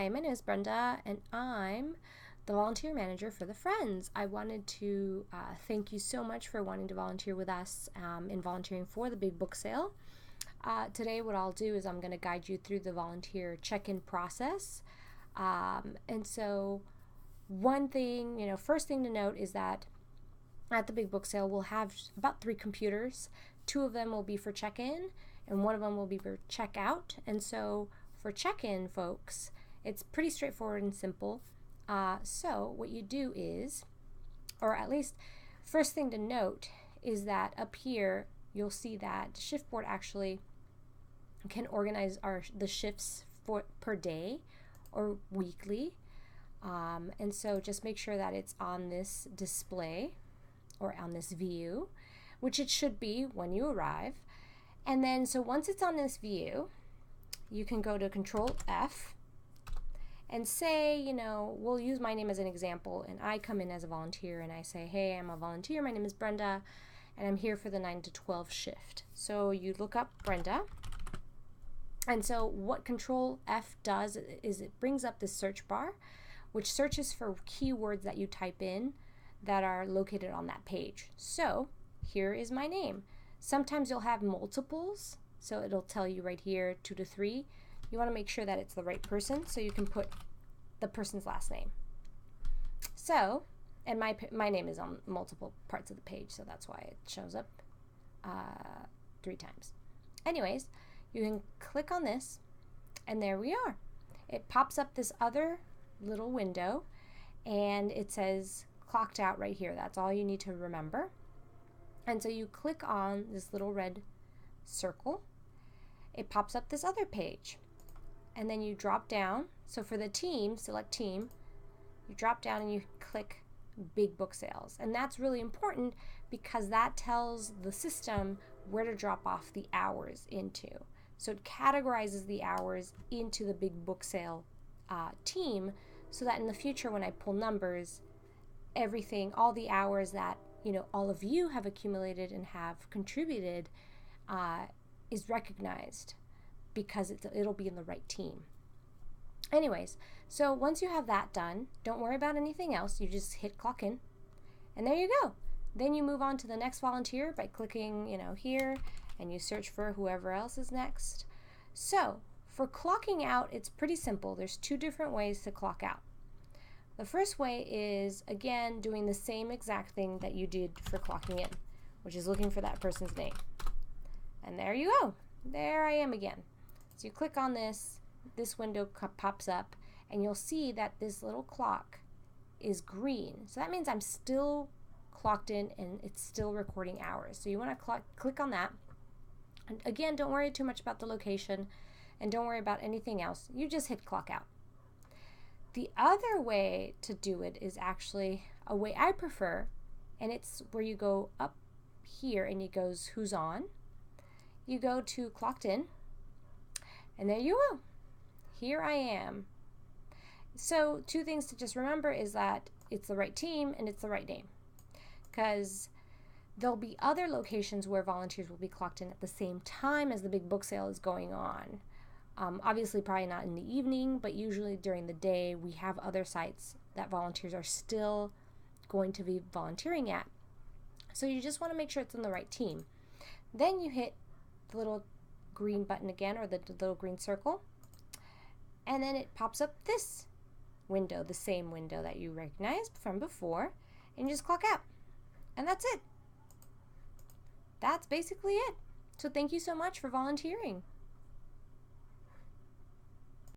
Hi, my name is Brenda, and I'm the volunteer manager for the Friends. I wanted to thank you so much for wanting to volunteer with us in volunteering for the Big Book Sale. Today what I'll do is I'm going to guide you through the volunteer check-in process. And so one thing, first thing to note is that at the Big Book Sale we'll have about 3 computers. 2 of them will be for check-in and 1 of them will be for check-out. And so for check-in folks, it's pretty straightforward and simple. So what you do is, or at least first thing to note is that up here you'll see that Shiftboard actually can organize the shifts per day or weekly. And so just make sure that it's on this display or on this view, which it should be when you arrive. And then so once it's on this view, you can go to Control F and say, we'll use my name as an example, and I come in as a volunteer and I say, hey, I'm a volunteer, my name is Brenda, and I'm here for the 9 to 12 shift. So you look up Brenda, and so what Control F does is it brings up this search bar, which searches for keywords that you type in that are located on that page. So here is my name. Sometimes you'll have multiples, so it'll tell you right here 2 to 3. You want to make sure that it's the right person, so you can put the person's last name. So, and my name is on multiple parts of the page, so that's why it shows up 3 times. Anyways, you can click on this, and there we are. It pops up this other little window, and it says clocked out right here. That's all you need to remember. And so you click on this little red circle. It pops up this other page. And then you drop down. So for the team, select team, you drop down and you click Big Book Sales. And that's really important because that tells the system where to drop off the hours into. So it categorizes the hours into the Big Book Sale team, so that in the future when I pull numbers, everything, all the hours that all of you have accumulated and have contributed is recognized, because it'll be in the right team. Anyways, so once you have that done, don't worry about anything else. You just hit clock in, and there you go. Then you move on to the next volunteer by clicking here, and you search for whoever else is next. So for clocking out, it's pretty simple. There's 2 different ways to clock out. The first way is, again, doing the same exact thing that you did for clocking in, which is looking for that person's name. And there you go. There I am again. So you click on this window pops up, and you'll see that this little clock is green. So that means I'm still clocked in and it's still recording hours. So you want to click on that. And again, don't worry too much about the location, and don't worry about anything else. You just hit clock out. The other way to do it is actually a way I prefer, and it's where you go up here and it goes who's on. You go to clocked in, and there you go. Here I am. So 2 things to just remember is that it's the right team and it's the right name, because there'll be other locations where volunteers will be clocked in at the same time as the Big Book Sale is going on. Obviously probably not in the evening, but usually during the day we have other sites that volunteers are still going to be volunteering at. So you just want to make sure it's in the right team. Then you hit the little green button again, or the little green circle, and then it pops up this window, the same window that you recognized from before, and you just clock out. And that's it. That's basically it. So thank you so much for volunteering.